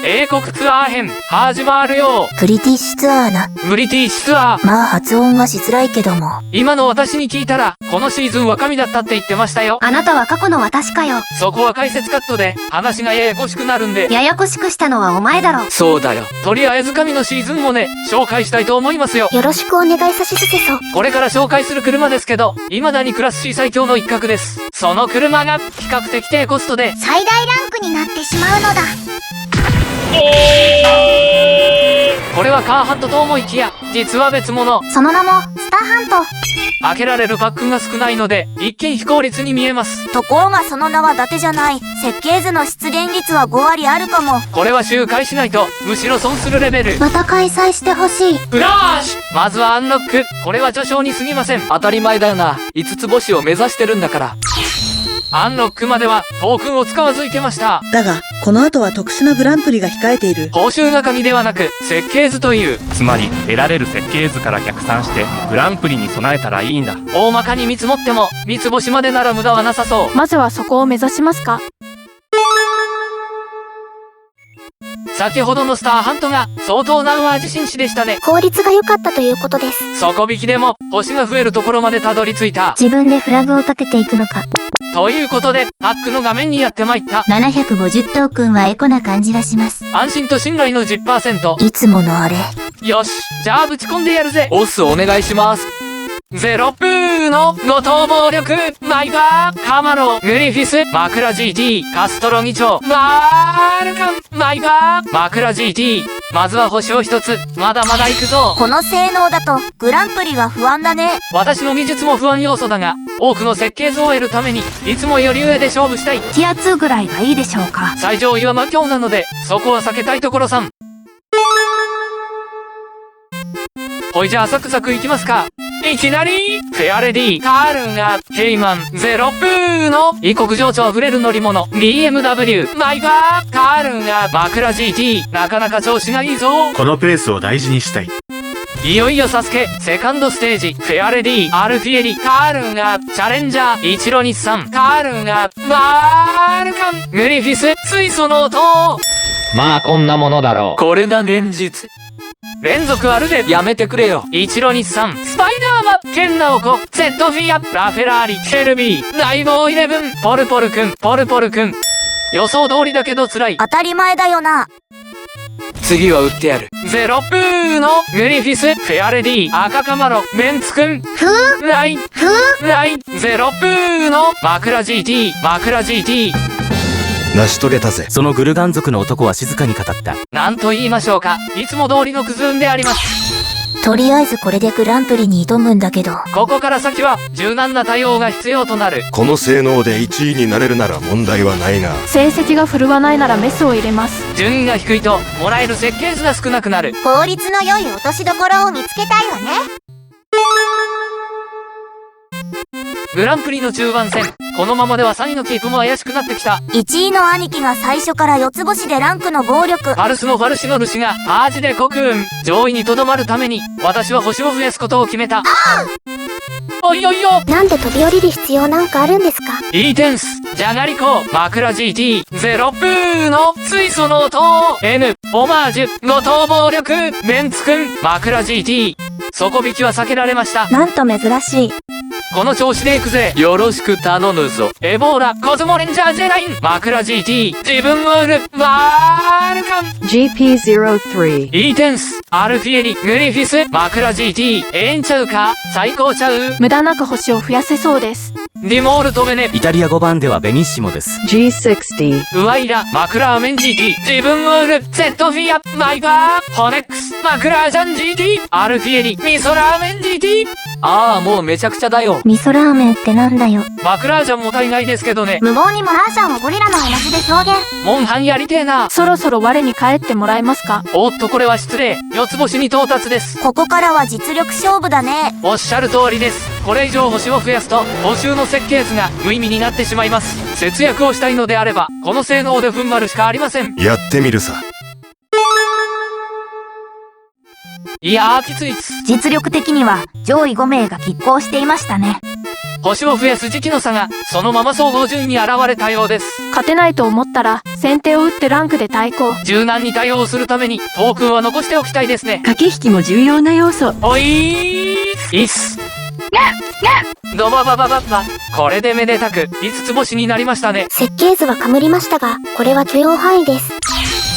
英国ツアー編、始まるよ。ブリティッシュツアーな。ブリティッシュツアー。まあ発音はしづらいけども。今の私に聞いたら、このシーズンは神だったって言ってましたよ。あなたは過去の私かよ。そこは解説カットで、話がややこしくなるんで。ややこしくしたのはお前だろ。そうだよ。とりあえず神のシーズンもね、紹介したいと思いますよ。よろしくお願いさしすせそ。これから紹介する車ですけど、未だにクラス C 最強の一角です。その車が、比較的低コストで、最大ランクになってしまうのだ。これはカーハントと思いきや、実は別物。その名もスターハント。開けられるパックが少ないので、一見非効率に見えます。ところがその名は伊達じゃない。設計図の出現率は5割あるかも。これは周回しないと、むしろ損するレベル。また開催してほしい。フラッシュ。まずはアンロック。これは序章に過ぎません。当たり前だよな。5つ星を目指してるんだから。アンロックまではトークンを使わずいけました。だが、この後は特殊なグランプリが控えている。報酬が神ではなく、設計図という。つまり得られる設計図から逆算してグランプリに備えたらいいんだ。大まかに見積もっても、三つ星までなら無駄はなさそう。まずはそこを目指しますか。先ほどのスターハントが相当な自信視でしたね。効率が良かったということです。底引きでも星が増えるところまでたどり着いた。自分でフラグを立てていくのか。ということで、パックの画面にやってまいった。750トークンはエコな感じがします。安心と信頼の 10%。いつものあれ。よし、じゃあぶち込んでやるぜ。オスお願いします。ゼロプーの五等暴力、マイカー、カマロ、グリフィス、マクラ GT、カストロ議長、マールカン、マイカー、マクラ GT。まずは星を一つ、まだまだ行くぞ。この性能だと、グランプリは不安だね。私の技術も不安要素だが、多くの設計図を得るために、いつもより上で勝負したい。ティア2ぐらいがいいでしょうか。最上位は魔境なので、そこは避けたいところ3。ほいじゃあサクサクいきますか。いきなりフェアレディ、カールンが、ヘイマン、ゼロプーの異国情緒あふれる乗り物、BMW、マイカー、カールンが、マクラ GT、なかなか調子がいいぞ。このペースを大事にしたい。いよいよサスケ、セカンドステージ、フェアレディ、アルフィエリ、カールンが、チャレンジャー、イチロ日産、カールンが、マールカン、グリフィス、水素の音。まあこんなものだろう。これが現実。連続あるで。やめてくれよ。イチロ日産、スパイダーマン、ケンナオコ、ゼットフィア、ラフェラーリ、シェルビー、ライボーイレブン、ポルポルくん、ポルポルくん。予想通りだけど辛い。当たり前だよな。次は売ってやる。ゼロプーのグリフィス、フェアレディ、赤カマロ、ベンツくん、ライ、ゼロプーのマクラ GT、マクラ GT。成し遂げたぜ。そのグルガン族の男は静かに語った。なんと言いましょうか。いつも通りのクズ運であります。とりあえずこれでグランプリに挑むんだけど。ここから先は柔軟な対応が必要となる。この性能で1位になれるなら問題はないな。成績が振るわないならメスを入れます。順位が低いともらえる設計図が少なくなる。効率の良い落としどころを見つけたいわね。グランプリの中盤戦。このままでは3位のキープも怪しくなってきた。1位の兄貴が最初から4つ星でランクの暴力。ファルスのファルシノルシがアージで国運。上位にとどまるために、私は星を増やすことを決めた。おいおいよ。なんで飛び降りる必要なんかあるんですか。いいテンス、じゃがりこ、マクラ GT、ゼロプーの水素の音、N、オマージュ、五等暴力、ベンツくん、マクラ GT。底引きは避けられました。なんと珍しい。この調子でいくぜ。よろしく頼むぞ。エボーラ、コズモレンジャージェライン、マクラ GT、自分を売る、ワールカン、GP03。イーテンス、アルフィエリ、グリフィス、マクラ GT、ええんちゃうか、最高ちゃう。無駄なく星を増やせそうです。ディモールとベネ、イタリア5番ではベニッシモです。G60。ウワイラ、マクラーメン GT、自分を売る、ゼットフィア、マイカー、ホネックス、マクラージャン GT、アルフィエリ、ミソラーメン GT。ああ、もうめちゃくちゃだよ。味噌ラーメンってなんだよ。マクラージャンも大概ですけどね。無謀にもラーシャンをゴリラの絵文字で表現。モンハンやりてえな。そろそろ我に帰ってもらえますか。おっとこれは失礼。四つ星に到達です。ここからは実力勝負だね。おっしゃる通りです。これ以上星を増やすと、報酬の設計図が無意味になってしまいます。節約をしたいのであれば、この性能で踏ん張るしかありません。やってみるさ。いやーきついっす。実力的には上位5名が拮抗していましたね。星を増やす時期の差が、そのまま総合順位に現れたようです。勝てないと思ったら、先手を打ってランクで対抗。柔軟に対応するためにトークンは残しておきたいですね。駆け引きも重要な要素。おいっす。ドバババババ。これでめでたく5つ星になりましたね。設計図はかむりましたが、これは許容範囲です。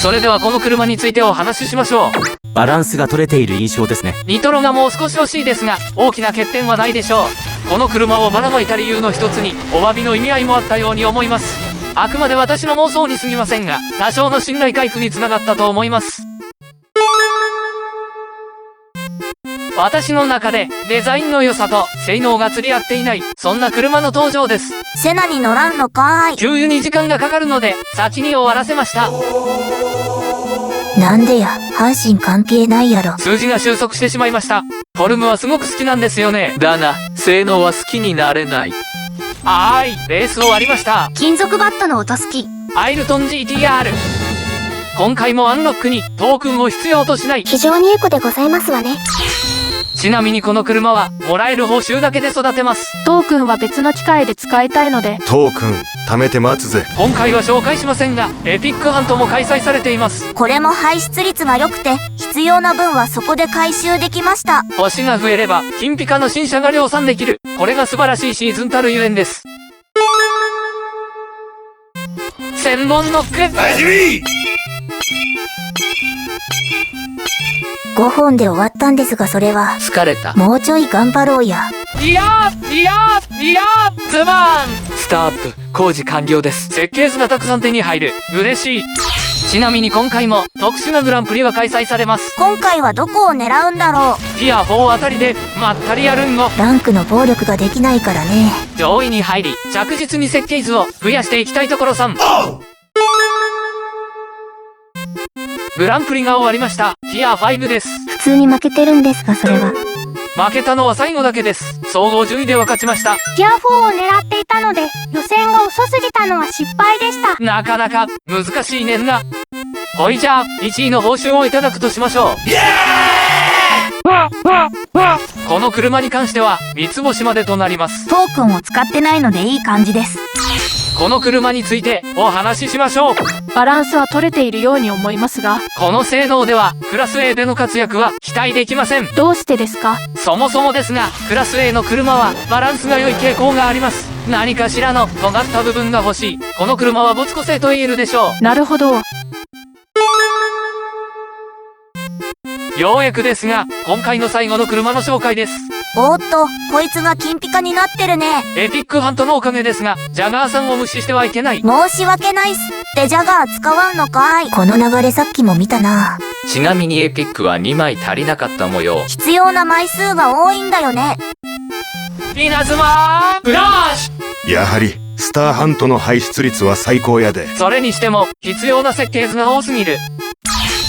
それではこの車についてお話ししましょう。バランスが取れている印象ですね。ニトロがもう少し惜しいですが、大きな欠点はないでしょう。この車をばらまいた理由の一つにお詫びの意味合いもあったように思います。あくまで私の妄想に過ぎませんが、多少の信頼回復につながったと思います。私の中でデザインの良さと性能が釣り合っていない、そんな車の登場です。セナに乗らんのかーい。給油に時間がかかるので先に終わらせました。なんでや、阪神関係ないやろ。数字が収束してしまいました。フォルムはすごく好きなんですよね。だな、性能は好きになれない。レース終わりました。金属バットの音好き。アイルトン GTR。今回もアンロックにトークンを必要としない。非常にエコでございますわね。ちなみにこの車はもらえる報酬だけで育てます。トークンは別の機械で使いたいので。トークン貯めて待つぜ。今回は紹介しませんが、エピックハントも開催されています。これも排出率が良くて、必要な分はそこで回収できました。星が増えれば金ピカの新車が量産できる。これが素晴らしいシーズンたるゆえんです。千本ノック。5本で終わったんですが、それは疲れた。もうちょい頑張ろうや。ズバーン。スターアップ、工事完了です。設計図がたくさん手に入る。嬉しい。ちなみに今回も特殊なグランプリは開催されます。今回はどこを狙うんだろティア4あたりでまったりやるんご。う。ランクの暴力ができないからね。上位に入り着実に設計図を増やしていきたいところさん。グランプリが終わりました。ティア5です。普通に負けてるんですが、それは。負けたのは最後だけです。総合順位では勝ちました。ティア4を狙っていたので、予選が遅すぎたのは失敗でした。なかなか難しいねんな。ほいじゃあ1位の報酬をいただくとしましょう。この車に関しては3つ星までとなります。トークンを使ってないのでいい感じです。この車についてお話ししましょう。バランスは取れているように思いますが。この性能ではクラス A での活躍は期待できません。どうしてですか？そもそもですが、クラス A の車はバランスが良い傾向があります。何かしらの尖った部分が欲しい。この車は没個性と言えるでしょう。なるほど。ようやくですが、今回の最後の車の紹介です。おーっと、こいつが金ピカになってるね。エピックハントのおかげですが、ジャガーさんを無視してはいけない。申し訳ないっすってジャガー使わんのかい。この流れさっきも見たな。ちなみにエピックは2枚足りなかった模様。必要な枚数が多いんだよね。稲妻フラッシュ。やはりスターハントの排出率は最高やで。それにしても必要な設計図が多すぎる。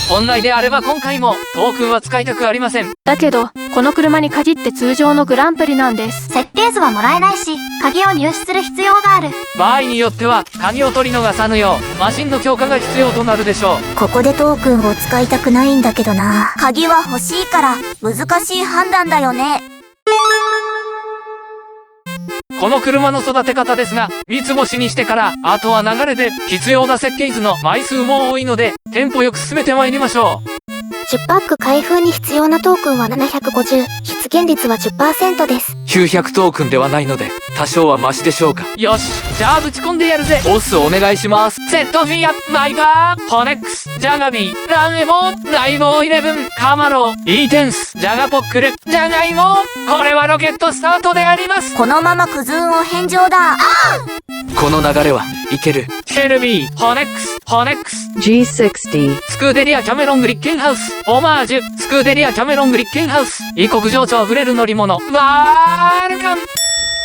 本来であれば今回もトークンは使いたくありません。だけど、この車に限って通常のグランプリなんです。設計図はもらえないし、鍵を入手する必要がある。場合によっては鍵を取り逃さぬようマシンの強化が必要となるでしょう。ここでトークンを使いたくないんだけどな。鍵は欲しいから難しい判断だよね。この車の育て方ですが、三つ星にしてからあとは流れで必要な設計図の枚数も多いのでテンポよく進めてまいりましょう。10パック開封に必要なトークンは750、出現率は 10% です。900トークンではないので多少はマシでしょうか。よし、じゃあぶち込んでやるぜ。ボスお願いします。セットフィア、マイバー、ホネックス、ジャガビー、ランエボ、ライボー11、カマロー、イーテンス、ジャガポックル、ジャガイモ。これはロケットスタートであります。このままクズンを返上だ。この流れはいける。ケルビー、ホネックス、ホネックス。G60。スクーデリアキャメロングリッケンハウス。オマージュ。スクーデリアキャメロングリッケンハウス。異国情緒あふれる乗り物。ワールカム。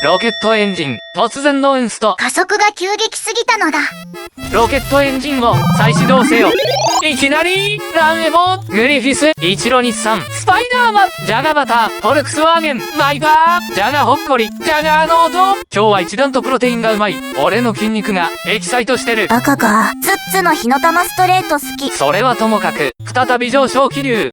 ロケットエンジン。突然のエンスト。加速が急激すぎたのだ。ロケットエンジンを再始動せよ。いきなりランエボ、グリフィス、イチロ日産、スパイダーマン、ジャガバター、フォルクスワーゲン、マイバー、ジャガホッコリ、ジャガーノート。今日は一段とプロテインがうまい。俺の筋肉がエキサイトしてる。バカか。ツッツの火の玉ストレート好き。それはともかく、再び上昇気流。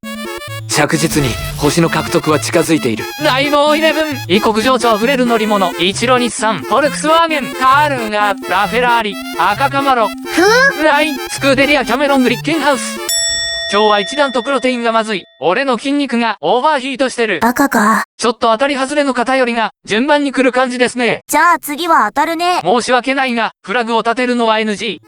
着実に星の獲得は近づいている。大棒11、異国情緒あふれる乗り物、一路日産、フォルクスワーゲン、カールンガー、ラフェラーリ、赤カマロ、ライン、スクーデリア、キャメロング、リッケンハウス。今日は一段とプロテインがまずい。俺の筋肉がオーバーヒートしてる。赤か。ちょっと当たり外れの偏りが順番に来る感じですね。じゃあ次は当たるね。申し訳ないが、フラグを立てるのは NG。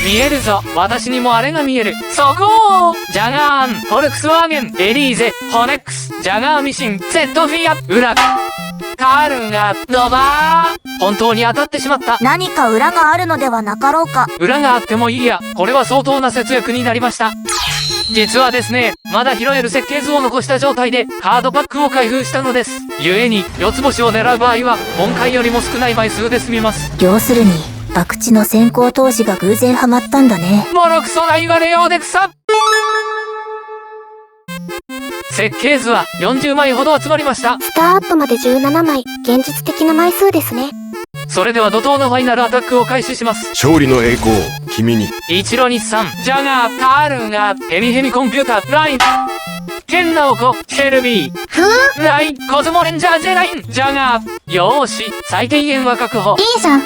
見えるぞ。私にもあれが見える。そこージャガーン、フォルクスワーゲン、エリーゼ、ホネックス、ジャガーミシン、ゼットフィア、裏、カールンが、ドバー本当に当たってしまった。何か裏があるのではなかろうか。裏があってもいいや。これは相当な節約になりました。実はですね、まだ拾える設計図を残した状態でカードパックを開封したのです。故に、四つ星を狙う場合は、今回よりも少ない枚数で済みます。要するに、博打の先行投資が偶然ハマったんだね。もろくそな言われようで草。設計図は40枚ほど集まりました。スターアップまで17枚。現実的な枚数ですね。それでは怒涛のファイナルアタックを開始します。勝利の栄光を君に。一路日産、ジャガー、カールンガー、ヘミヘミコンピューター、ライン、ケンナオコ、ケルビー、ライン、コズモレンジャー、ジェライン、ジャガー。よーし、最低限は確保。いいじゃん。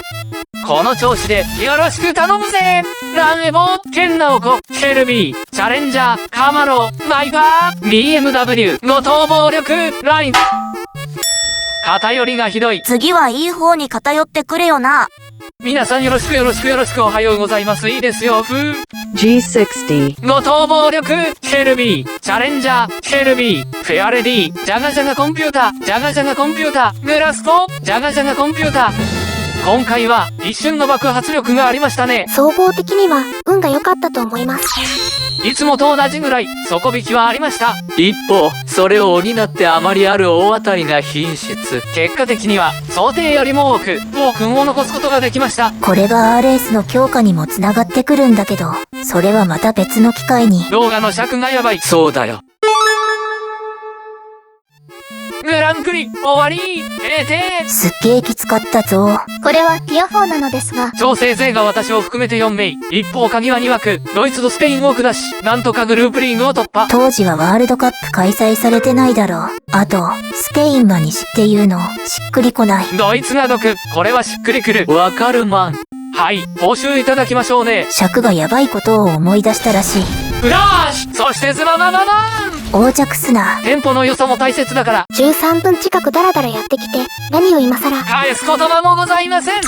この調子でよろしく頼むぜ。ランエボ、ケンナオコ、ケルビー、チャレンジャー、カマロ、マイバー、BMW、後藤暴力、ライン。偏りがひどい。次はいい方に偏ってくれよな。皆さんよろしくよろしくよろしくおはようございます。いいですよ、G60 後藤暴力、ケルビー、チャレンジャー、ケルビー、フェアレディ、ジャガジャガコンピューター、ジャガジャガコンピューター、グラスコ、ジャガジャガコンピューター。今回は一瞬の爆発力がありましたね。総合的には運が良かったと思います。いつもと同じぐらい底引きはありました。一方、それを補ってあまりある大当たりが品質。結果的には想定よりも多くトークンを残すことができました。これが RS の強化にも繋がってくるんだけど、それはまた別の機会に。動画の尺がやばい。そうだよ。グランプリ終わり。すっげーきつかったぞ。これはティア4なのですが、調整勢が私を含めて4名。一方鍵は2枠。ドイツとスペインを下し、なんとかグループリーグを突破。当時はワールドカップ開催されてないだろう。あと、スペインが西っていうの、しっくりこない。ドイツが毒。これはしっくりくる。わかるマン。はい、報酬いただきましょうね。尺がやばいことを思い出したらしい。フラッシュ、そしてズババババーン。横着すな。テンポの良さも大切だから。13分近くダラダラやってきて、何を今更。返す言葉もございません。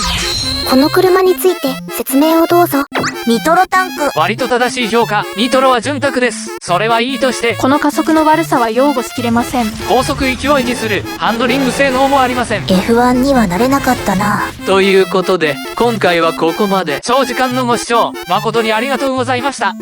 この車について説明をどうぞ。ニトロタンク。割と正しい評価。ニトロは潤沢です。それはいいとして、この加速の悪さは擁護しきれません。高速勢いにするハンドリング性能もありません。 F1 にはなれなかったな。ということで、今回はここまで。長時間のご視聴、誠にありがとうございました。